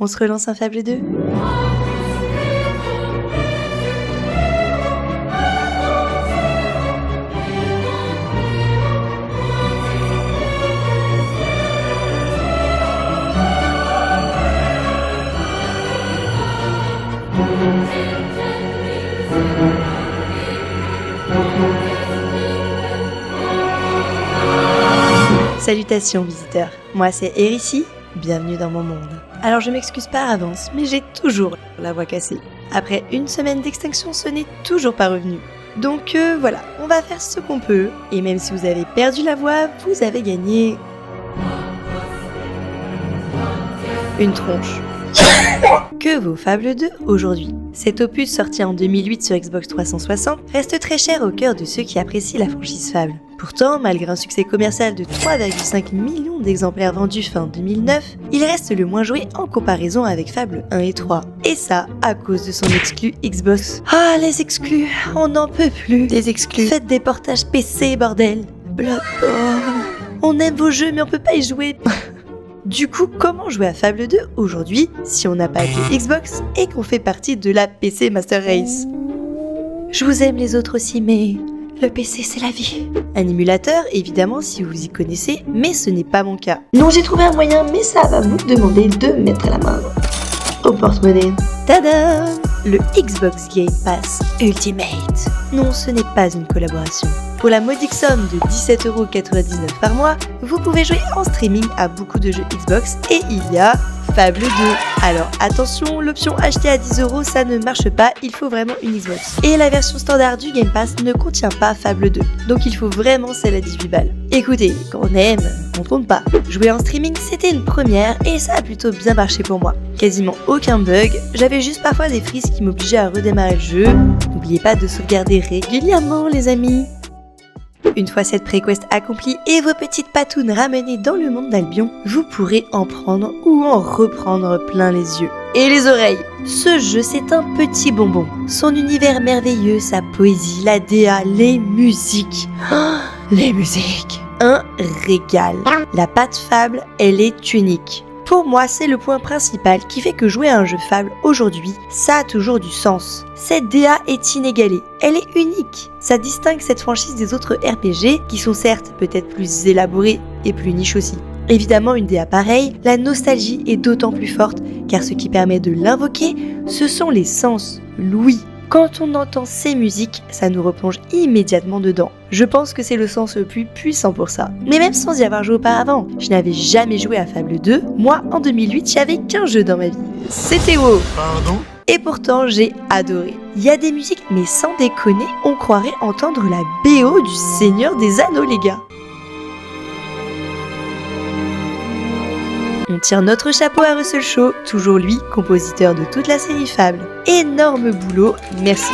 On se relance un Fable 2 ? Salutations visiteurs, moi c'est Erici, bienvenue dans mon monde. Alors je m'excuse par avance, mais j'ai toujours la voix cassée. Après une semaine d'extinction, ce n'est toujours pas revenu. Donc voilà, on va faire ce qu'on peut, et même si vous avez perdu la voix, vous avez gagné... une tronche. Que vaut Fable 2 aujourd'hui ? Cet opus sorti en 2008 sur Xbox 360 reste très cher au cœur de ceux qui apprécient la franchise Fable. Pourtant, malgré un succès commercial de 3,5 millions d'exemplaires vendus fin 2009, il reste le moins joué en comparaison avec Fable 1 et 3. Et ça, à cause de son exclu Xbox. Ah, les exclus, on n'en peut plus. Les exclus, faites des portages PC, bordel. Bloodborne. On aime vos jeux, mais on peut pas y jouer. Du coup, comment jouer à Fable 2 aujourd'hui si on n'a pas de Xbox et qu'on fait partie de la PC Master Race ? Je vous aime les autres aussi, mais le PC c'est la vie. Un émulateur, évidemment, si vous y connaissez, mais ce n'est pas mon cas. Non, j'ai trouvé un moyen, mais ça va vous demander de mettre la main au porte-monnaie. Tada ! Le Xbox Game Pass Ultimate. Non, ce n'est pas une collaboration. Pour la modique somme de 17,99€ par mois, vous pouvez jouer en streaming à beaucoup de jeux Xbox et il y a Fable 2. Alors attention, l'option acheter à 10€, ça ne marche pas, il faut vraiment une Xbox. Et la version standard du Game Pass ne contient pas Fable 2, donc il faut vraiment celle à 18 balles. Écoutez, quand on aime, on compte pas. Jouer en streaming, c'était une première et ça a plutôt bien marché pour moi. Quasiment aucun bug, j'avais juste parfois des frises qui m'obligeaient à redémarrer le jeu. N'oubliez pas de sauvegarder régulièrement les amis. Une fois cette pré-quest accomplie et vos petites patounes ramenées dans le monde d'Albion, vous pourrez en prendre ou en reprendre plein les yeux. Et les oreilles. Ce jeu, c'est un petit bonbon. Son univers merveilleux, sa poésie, la DA, les musiques. Oh, les musiques. Un régal. La patte Fable, elle est unique. Pour moi, c'est le point principal qui fait que jouer à un jeu Fable aujourd'hui, ça a toujours du sens. Cette DA est inégalée, elle est unique. Ça distingue cette franchise des autres RPG qui sont certes peut-être plus élaborés et plus niches aussi. Évidemment, une DA pareille, la nostalgie est d'autant plus forte car ce qui permet de l'invoquer, ce sont les sens, l'ouïe. Quand on entend ces musiques, ça nous replonge immédiatement dedans. Je pense que c'est le sens le plus puissant pour ça. Mais même sans y avoir joué auparavant, je n'avais jamais joué à Fable 2. Moi, en 2008, j'avais qu'un jeu dans ma vie. C'était WoW. Pardon ? Et pourtant, j'ai adoré. Il y a des musiques, mais sans déconner, on croirait entendre la BO du Seigneur des Anneaux, les gars. On tire notre chapeau à Russell Shaw, toujours lui, compositeur de toute la série Fable. Énorme boulot, merci.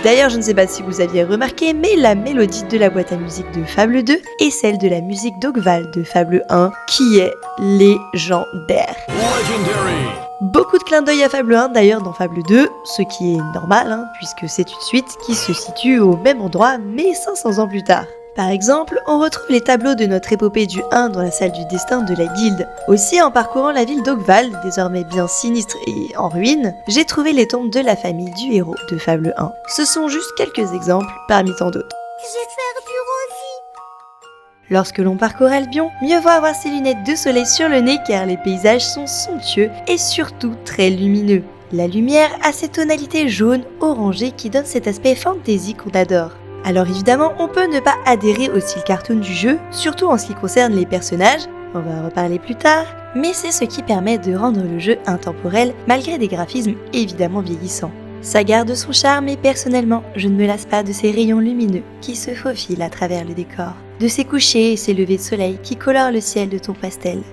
D'ailleurs, je ne sais pas si vous aviez remarqué, mais la mélodie de la boîte à musique de Fable 2 est celle de la musique d'Ogval de Fable 1, qui est légendaire. Legendary. Beaucoup de clins d'œil à Fable 1 d'ailleurs dans Fable 2, ce qui est normal, puisque c'est une suite qui se situe au même endroit, mais 500 ans plus tard. Par exemple, on retrouve les tableaux de notre épopée du 1 dans la salle du destin de la guilde. Aussi, en parcourant la ville d'Ogval, désormais bien sinistre et en ruine, j'ai trouvé les tombes de la famille du héros de Fable 1. Ce sont juste quelques exemples parmi tant d'autres. J'ai perdu Rosie. Lorsque l'on parcourt Albion, mieux vaut avoir ses lunettes de soleil sur le nez car les paysages sont somptueux et surtout très lumineux. La lumière a cette tonalité jaune, orangée qui donne cet aspect fantasy qu'on adore. Alors évidemment, on peut ne pas adhérer au style cartoon du jeu, surtout en ce qui concerne les personnages, on va en reparler plus tard, mais c'est ce qui permet de rendre le jeu intemporel malgré des graphismes évidemment vieillissants. Ça garde son charme et personnellement, je ne me lasse pas de ces rayons lumineux qui se faufilent à travers le décor, de ces couchers et ces levées de soleil qui colorent le ciel de ton pastel.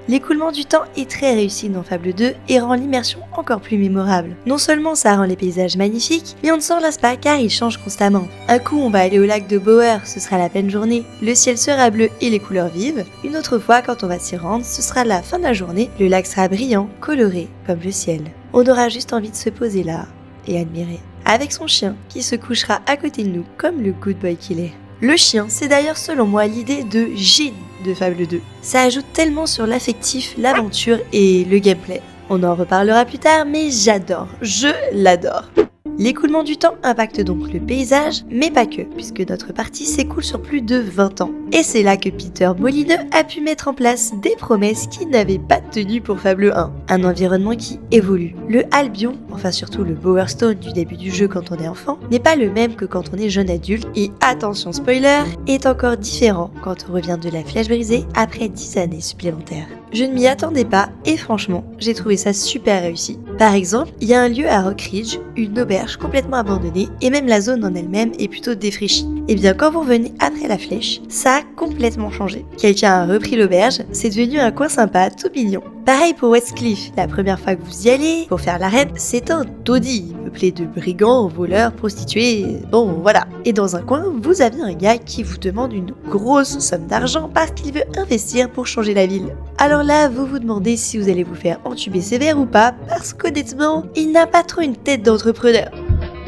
L'écoulement du temps est très réussi dans Fable 2 et rend l'immersion encore plus mémorable. Non seulement ça rend les paysages magnifiques, mais on ne s'en lasse pas car ils changent constamment. Un coup on va aller au lac de Bower, ce sera la pleine journée, le ciel sera bleu et les couleurs vives. Une autre fois quand on va s'y rendre, ce sera la fin de la journée, le lac sera brillant, coloré comme le ciel. On aura juste envie de se poser là et admirer. Avec son chien qui se couchera à côté de nous comme le good boy qu'il est. Le chien, c'est d'ailleurs selon moi l'idée de génie de Fable 2. Ça ajoute tellement sur l'affectif, l'aventure et le gameplay. On en reparlera plus tard, mais j'adore, je l'adore. L'écoulement du temps impacte donc le paysage, mais pas que, puisque notre partie s'écoule sur plus de 20 ans. Et c'est là que Peter Molineux a pu mettre en place des promesses qui n'avaient pas tenu pour Fable 1. Un environnement qui évolue. Le Albion, enfin surtout le Bowerstone du début du jeu quand on est enfant, n'est pas le même que quand on est jeune adulte, et attention spoiler, est encore différent quand on revient de la Flèche Brisée après 10 années supplémentaires. Je ne m'y attendais pas et franchement, j'ai trouvé ça super réussi. Par exemple, il y a un lieu à Rock Ridge, une auberge complètement abandonnée et même la zone en elle-même est plutôt défraîchie. Et bien quand vous revenez après la flèche, ça a complètement changé. Quelqu'un a repris l'auberge, c'est devenu un coin sympa, tout mignon. Pareil pour Westcliff, la première fois que vous y allez, pour faire l'arène, c'est un taudis, peuplé de brigands, voleurs, prostituées, bon voilà. Et dans un coin, vous avez un gars qui vous demande une grosse somme d'argent parce qu'il veut investir pour changer la ville. Alors là, vous vous demandez si vous allez vous faire entuber sévère ou pas, parce qu'honnêtement, il n'a pas trop une tête d'entrepreneur.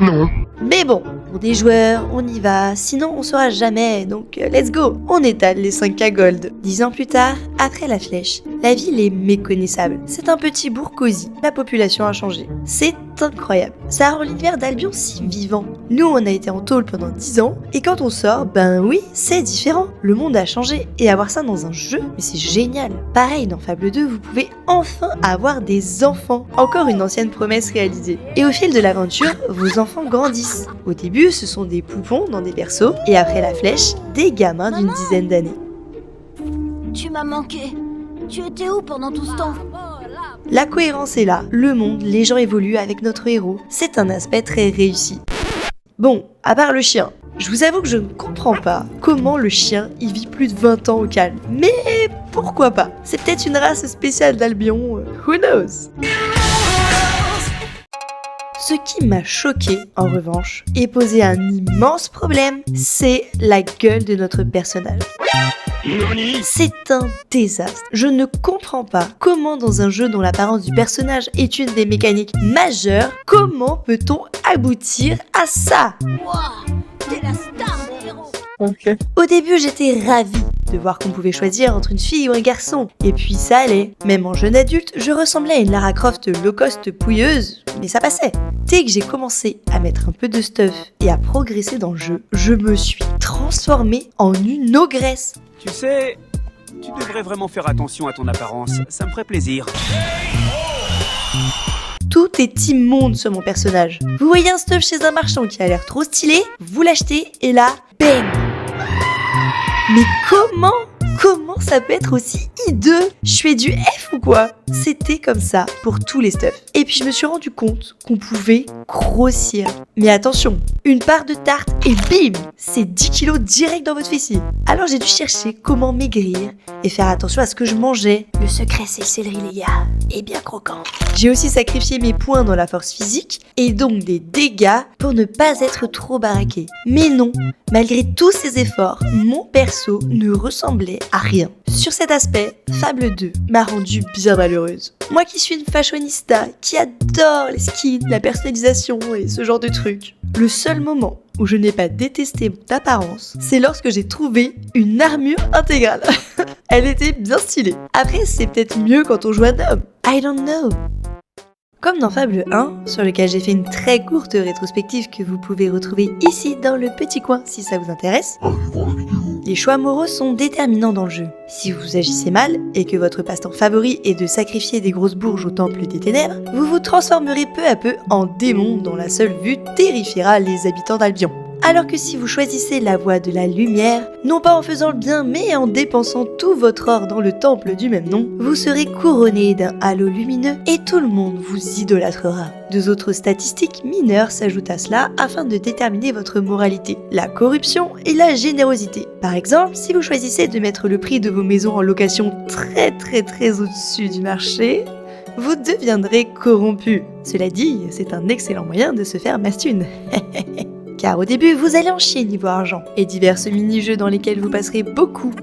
Non. Mais bon, on est joueurs, on y va, sinon on saura jamais, donc let's go. On étale les 5K gold. 10 ans plus tard, après la flèche, la ville est méconnaissable. C'est un petit bourg cosy, la population a changé. C'est incroyable. Ça rend l'univers d'Albion si vivant. Nous, on a été en tôle pendant 10 ans, et quand on sort, ben oui, c'est différent. Le monde a changé, et avoir ça dans un jeu, mais c'est génial. Pareil, dans Fable 2, vous pouvez enfin avoir des enfants. Encore une ancienne promesse réalisée. Et au fil de l'aventure, vos enfants grandissent. Au début, ce sont des poupons dans des berceaux, et après la flèche, des gamins d'une dizaine d'années. Tu m'as manqué. Tu étais où pendant tout ce temps? La cohérence est là, le monde, les gens évoluent avec notre héros. C'est un aspect très réussi. Bon, à part le chien, je vous avoue que je ne comprends pas comment le chien y vit plus de 20 ans au calme. Mais pourquoi pas? C'est peut-être une race spéciale d'Albion, who knows? Ce qui m'a choqué, en revanche, et posé un immense problème, c'est la gueule de notre personnage. C'est un désastre. Je ne comprends pas comment dans un jeu dont l'apparence du personnage est une des mécaniques majeures, comment peut-on aboutir à ça? Wouah, t'es la star des héros. Ok. Au début, j'étais ravie de voir qu'on pouvait choisir entre une fille ou un garçon. Et puis ça allait. Même en jeune adulte, je ressemblais à une Lara Croft low cost pouilleuse, mais ça passait. Dès que j'ai commencé à mettre un peu de stuff et à progresser dans le jeu, je me suis transformée en une ogresse. Tu sais, tu devrais vraiment faire attention à ton apparence, ça me ferait plaisir. Tout est immonde sur mon personnage. Vous voyez un stuff chez un marchand qui a l'air trop stylé, vous l'achetez et là, bang! Mais comment ça peut être aussi hideux? Je fais du F ou quoi? C'était comme ça pour tous les stuffs. Et puis je me suis rendu compte qu'on pouvait grossir. Mais attention, une part de tarte et bim, c'est 10 kilos direct dans votre fessier. Alors j'ai dû chercher comment maigrir et faire attention à ce que je mangeais. Le secret c'est le céleri les gars, et bien croquant. J'ai aussi sacrifié mes points dans la force physique et donc des dégâts pour ne pas être trop baraqué. Mais non, malgré tous ces efforts, mon perso ne ressemblait à rien. Sur cet aspect, Fable 2 m'a rendue bien malheureuse. Moi qui suis une fashionista, qui adore les skins, la personnalisation et ce genre de trucs. Le seul moment où je n'ai pas détesté mon apparence, c'est lorsque j'ai trouvé une armure intégrale. Elle était bien stylée. Après, c'est peut-être mieux quand on joue un homme. I don't know. Comme dans Fable 1, sur lequel j'ai fait une très courte rétrospective que vous pouvez retrouver ici dans le petit coin si ça vous intéresse, les choix moraux sont déterminants dans le jeu. Si vous agissez mal et que votre passe-temps favori est de sacrifier des grosses bourges au temple des ténèbres, vous vous transformerez peu à peu en démon dont la seule vue terrifiera les habitants d'Albion. Alors que si vous choisissez la voie de la lumière, non pas en faisant le bien mais en dépensant tout votre or dans le temple du même nom, vous serez couronné d'un halo lumineux et tout le monde vous idolâtrera. Deux autres statistiques mineures s'ajoutent à cela afin de déterminer votre moralité, la corruption et la générosité. Par exemple, si vous choisissez de mettre le prix de vos maisons en location très au-dessus du marché, vous deviendrez corrompu. Cela dit, c'est un excellent moyen de se faire mastune. Car au début, vous allez en chier niveau argent, et divers mini-jeux dans lesquels vous passerez beaucoup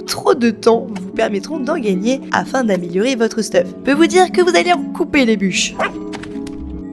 trop de temps vous permettront d'en gagner afin d'améliorer votre stuff. Je peux vous dire que vous allez en couper les bûches.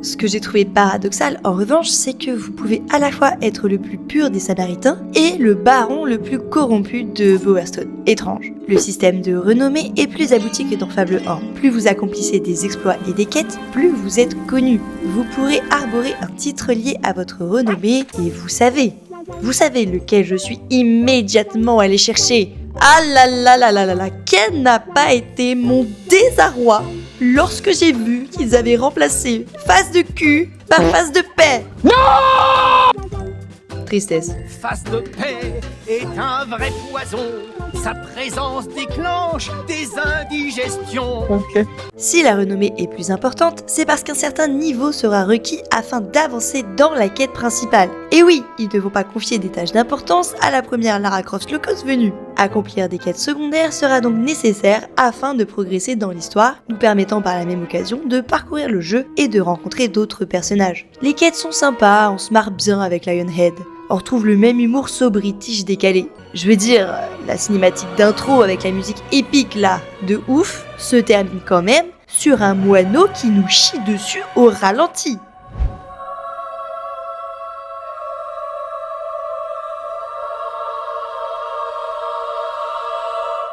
Ce que j'ai trouvé paradoxal, en revanche, c'est que vous pouvez à la fois être le plus pur des Samaritains et le baron le plus corrompu de Bowerstone. Étrange. Le système de renommée est plus abouti que dans Fable 1. Plus vous accomplissez des exploits et des quêtes, plus vous êtes connu. Vous pourrez arborer un titre lié à votre renommée et vous savez lequel je suis immédiatement allé chercher. Ah là là là là là là, quel n'a pas été mon désarroi lorsque j'ai vu qu'ils avaient remplacé face de cul par face de paix. Tristesse. Face de paix est un vrai poison. Sa présence déclenche des indigestions. Si la renommée est plus importante, c'est parce qu'un certain niveau sera requis afin d'avancer dans la quête principale. Et oui, ils ne vont pas confier des tâches d'importance à la première Lara Croft locos venue. Accomplir des quêtes secondaires sera donc nécessaire afin de progresser dans l'histoire, nous permettant par la même occasion de parcourir le jeu et de rencontrer d'autres personnages. Les quêtes sont sympas, on se marre bien avec Lionhead. On retrouve le même humour sobre-british décalé. Je veux dire, la cinématique d'intro avec la musique épique là, de ouf, se termine quand même sur un moineau qui nous chie dessus au ralenti.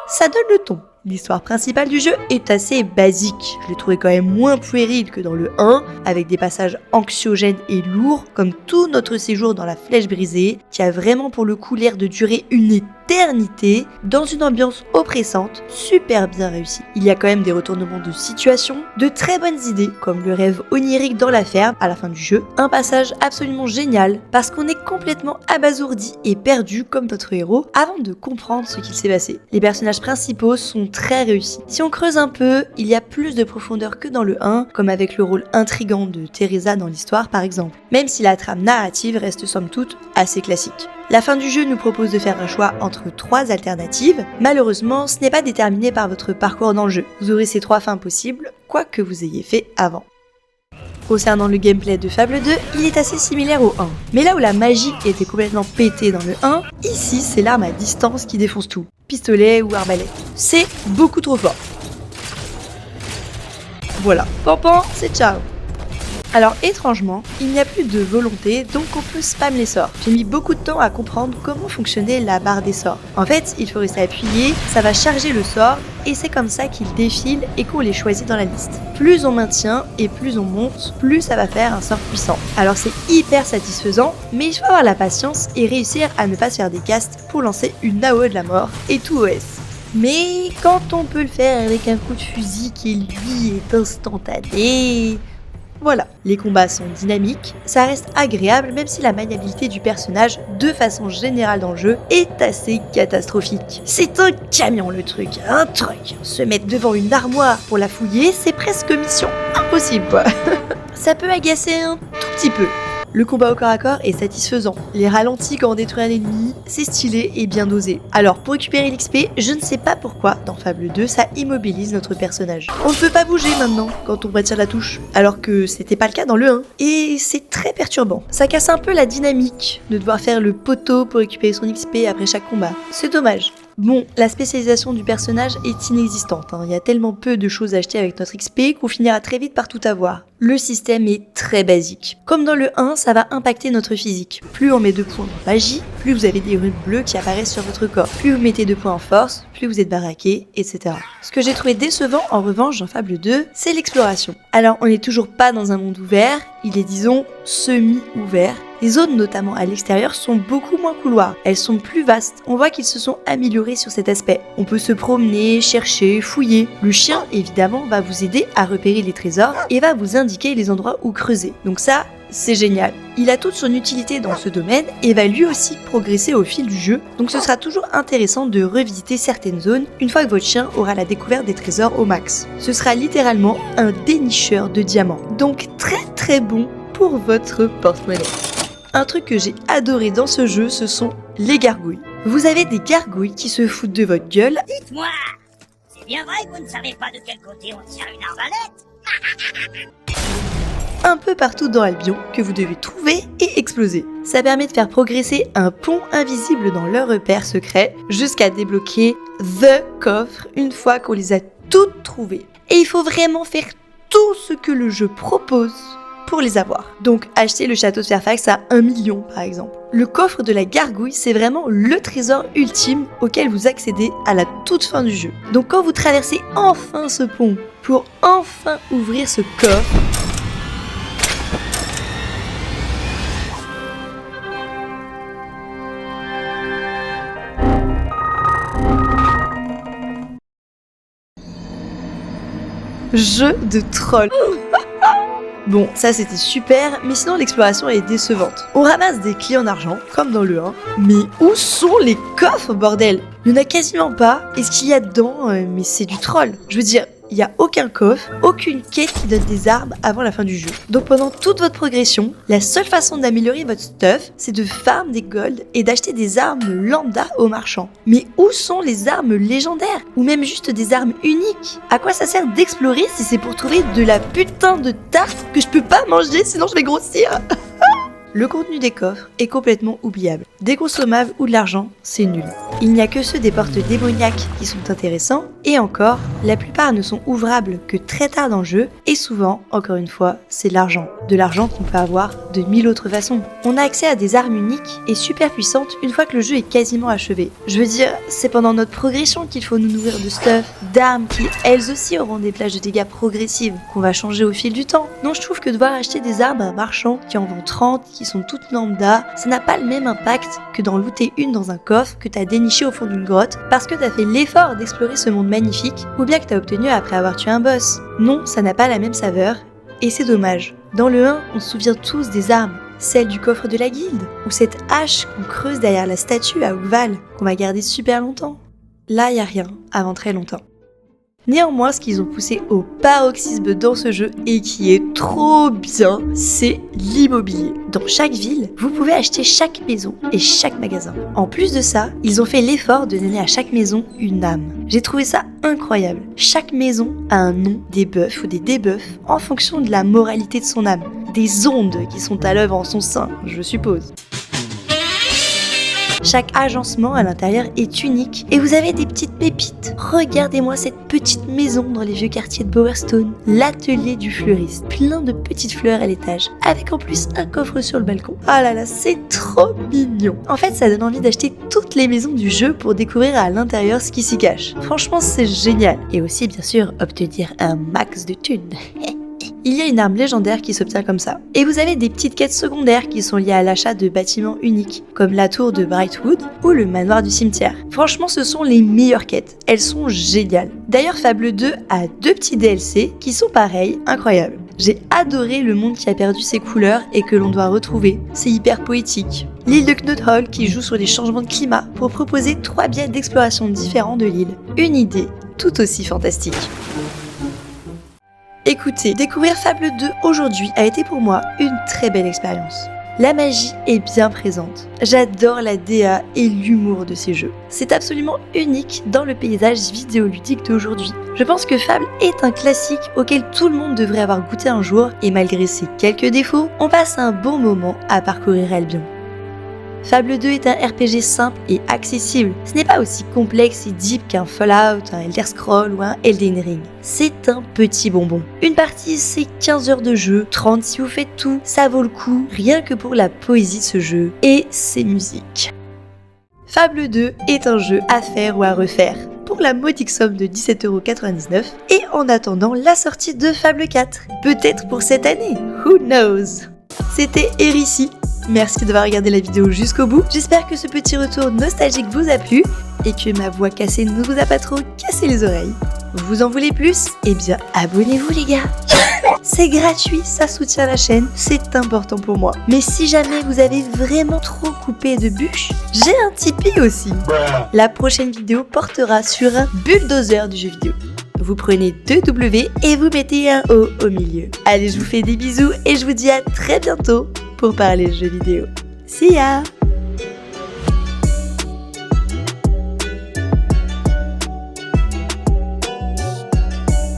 Ça donne le ton. L'histoire principale du jeu est assez basique. Je l'ai trouvé quand même moins puéril que dans le 1, avec des passages anxiogènes et lourds, comme tout notre séjour dans la Flèche Brisée, qui a vraiment pour le coup l'air de durer une éternité, dans une ambiance oppressante, super bien réussie. Il y a quand même des retournements de situation, de très bonnes idées, comme le rêve onirique dans la ferme à la fin du jeu, un passage absolument génial, parce qu'on est complètement abasourdi et perdu comme notre héros, avant de comprendre ce qu'il s'est passé. Les personnages principaux sont très réussi. Si on creuse un peu, il y a plus de profondeur que dans le 1, comme avec le rôle intrigant de Teresa dans l'histoire par exemple, même si la trame narrative reste somme toute assez classique. La fin du jeu nous propose de faire un choix entre 3 alternatives. Malheureusement, ce n'est pas déterminé par votre parcours dans le jeu. Vous aurez ces 3 fins possibles, quoi que vous ayez fait avant. Concernant le gameplay de Fable 2, il est assez similaire au 1. Mais là où la magie était complètement pétée dans le 1, ici c'est l'arme à distance qui défonce tout. Pistolet ou arbalète. C'est beaucoup trop fort. Voilà, Pampan, c'est ciao. Alors étrangement, il n'y a plus de volonté, donc on peut spam les sorts. J'ai mis beaucoup de temps à comprendre comment fonctionnait la barre des sorts. En fait, il faut rester appuyé, ça va charger le sort, et c'est comme ça qu'il défile et qu'on les choisit dans la liste. Plus on maintient et plus on monte, plus ça va faire un sort puissant. Alors c'est hyper satisfaisant, mais il faut avoir la patience et réussir à ne pas se faire des castes pour lancer une AOE de la mort et tout OS. Mais quand on peut le faire avec un coup de fusil qui lui est instantané... Voilà, les combats sont dynamiques, ça reste agréable même si la maniabilité du personnage, de façon générale dans le jeu, est assez catastrophique. C'est un camion le truc, un truc. Se mettre devant une armoire pour la fouiller, c'est presque mission impossible quoi. Ça peut agacer un tout petit peu. Le combat au corps à corps est satisfaisant. Les ralentis quand on détruit un ennemi, c'est stylé et bien dosé. Alors pour récupérer l'XP, je ne sais pas pourquoi, dans Fable 2, ça immobilise notre personnage. On ne peut pas bouger maintenant quand on retire la touche, alors que c'était pas le cas dans le 1. Et c'est très perturbant. Ça casse un peu la dynamique de devoir faire le poteau pour récupérer son XP après chaque combat. C'est dommage. Bon, la spécialisation du personnage est inexistante, il y a tellement peu de choses à acheter avec notre XP qu'on finira très vite par tout avoir. Le système est très basique. Comme dans le 1, ça va impacter notre physique. Plus on met 2 points en magie, plus vous avez des runes bleues qui apparaissent sur votre corps. Plus vous mettez 2 points en force, plus vous êtes baraqué, etc. Ce que j'ai trouvé décevant en revanche dans Fable 2, c'est l'exploration. Alors on n'est toujours pas dans un monde ouvert, il est disons semi-ouvert. Les zones, notamment à l'extérieur, sont beaucoup moins couloirs. Elles sont plus vastes. On voit qu'ils se sont améliorés sur cet aspect. On peut se promener, chercher, fouiller. Le chien, évidemment, va vous aider à repérer les trésors et va vous indiquer les endroits où creuser. Donc ça, c'est génial. Il a toute son utilité dans ce domaine et va lui aussi progresser au fil du jeu. Donc ce sera toujours intéressant de revisiter certaines zones une fois que votre chien aura la découverte des trésors au max. Ce sera littéralement un dénicheur de diamants. Donc très bon pour votre porte-monnaie. Un truc que j'ai adoré dans ce jeu, ce sont les gargouilles. Vous avez des gargouilles qui se foutent de votre gueule. Dites-moi, c'est bien vrai que vous ne savez pas de quel côté on tire une arbalète? Un peu partout dans Albion que vous devez trouver et exploser. Ça permet de faire progresser un pont invisible dans leur repère secret jusqu'à débloquer THE coffre une fois qu'on les a toutes trouvées. Et il faut vraiment faire tout ce que le jeu propose pour les avoir. Donc achetez le château de Fairfax à 1 million par exemple. Le coffre de la gargouille, c'est vraiment le trésor ultime auquel vous accédez à la toute fin du jeu. Donc quand vous traversez enfin ce pont pour enfin ouvrir ce coffre, jeu de troll. Bon, ça c'était super, mais sinon l'exploration est décevante. On ramasse des clés en argent, comme dans le 1, mais où sont les coffres, bordel? Il n'y en a quasiment pas, et ce qu'il y a dedans, mais c'est du troll. Je veux dire, il n'y a aucun coffre, aucune quête qui donne des armes avant la fin du jeu. Donc pendant toute votre progression, la seule façon d'améliorer votre stuff, c'est de farm des gold et d'acheter des armes lambda aux marchands. Mais où sont les armes légendaires? Ou même juste des armes uniques? À quoi ça sert d'explorer si c'est pour trouver de la putain de tarte que je peux pas manger sinon je vais grossir? Le contenu des coffres est complètement oubliable. Des consommables ou de l'argent, c'est nul. Il n'y a que ceux des portes démoniaques qui sont intéressants, et encore, la plupart ne sont ouvrables que très tard dans le jeu, et souvent, encore une fois, c'est de l'argent. De l'argent qu'on peut avoir de 1000 autres façons. On a accès à des armes uniques et super puissantes une fois que le jeu est quasiment achevé. Je veux dire, c'est pendant notre progression qu'il faut nous nourrir de stuff, d'armes qui, elles aussi, auront des plages de dégâts progressives, qu'on va changer au fil du temps. Non, je trouve que devoir acheter des armes à un marchand qui en vend 30, qui sont toutes lambda, ça n'a pas le même impact que d'en looter une dans un coffre que t'as déniché au fond d'une grotte parce que t'as fait l'effort d'explorer ce monde magnifique ou bien que t'as obtenu après avoir tué un boss. Non, ça n'a pas la même saveur et c'est dommage. Dans le 1, on se souvient tous des armes, celle du coffre de la guilde ou cette hache qu'on creuse derrière la statue à Oakval qu'on va garder super longtemps. Là, y a rien avant très longtemps. Néanmoins, ce qu'ils ont poussé au paroxysme dans ce jeu et qui est trop bien, c'est l'immobilier. Dans chaque ville, vous pouvez acheter chaque maison et chaque magasin. En plus de ça, ils ont fait l'effort de donner à chaque maison une âme. J'ai trouvé ça incroyable. Chaque maison a un nom, des buffs ou des debuffs en fonction de la moralité de son âme. Des ondes qui sont à l'œuvre en son sein, je suppose. Chaque agencement à l'intérieur est unique et vous avez des petites pépites. Regardez-moi cette petite maison dans les vieux quartiers de Bowerstone, l'atelier du fleuriste, plein de petites fleurs à l'étage, avec en plus un coffre sur le balcon. Ah là là, c'est trop mignon. En fait, ça donne envie d'acheter toutes les maisons du jeu pour découvrir à l'intérieur ce qui s'y cache. Franchement, c'est génial. Et aussi, bien sûr, obtenir un max de thunes. Il y a une arme légendaire qui s'obtient comme ça. Et vous avez des petites quêtes secondaires qui sont liées à l'achat de bâtiments uniques, comme la tour de Brightwood ou le manoir du cimetière. Franchement, ce sont les meilleures quêtes. Elles sont géniales. D'ailleurs, Fable 2 a 2 petits DLC qui sont pareils, incroyables. J'ai adoré le monde qui a perdu ses couleurs et que l'on doit retrouver. C'est hyper poétique. L'île de Knothole qui joue sur les changements de climat pour proposer 3 biais d'exploration différents de l'île. Une idée tout aussi fantastique. Écoutez, découvrir Fable 2 aujourd'hui a été pour moi une très belle expérience. La magie est bien présente. J'adore la DA et l'humour de ces jeux. C'est absolument unique dans le paysage vidéoludique d'aujourd'hui. Je pense que Fable est un classique auquel tout le monde devrait avoir goûté un jour et malgré ses quelques défauts, on passe un bon moment à parcourir Albion. Fable 2 est un RPG simple et accessible. Ce n'est pas aussi complexe et deep qu'un Fallout, un Elder Scrolls ou un Elden Ring. C'est un petit bonbon. Une partie, c'est 15 heures de jeu, 30 si vous faites tout. Ça vaut le coup, rien que pour la poésie de ce jeu et ses musiques. Fable 2 est un jeu à faire ou à refaire, pour la modique somme de 17,99€ et en attendant la sortie de Fable 4. Peut-être pour cette année, who knows? C'était Erici. Merci d'avoir regardé la vidéo jusqu'au bout. J'espère que ce petit retour nostalgique vous a plu et que ma voix cassée ne vous a pas trop cassé les oreilles. Vous en voulez plus? Eh bien, abonnez-vous les gars. C'est gratuit, ça soutient la chaîne, c'est important pour moi. Mais si jamais vous avez vraiment trop coupé de bûches, j'ai un Tipeee aussi. La prochaine vidéo portera sur un bulldozer du jeu vidéo. Vous prenez 2 W et vous mettez un O au milieu. Allez, je vous fais des bisous et je vous dis à très bientôt pour parler de jeux vidéo. See ya!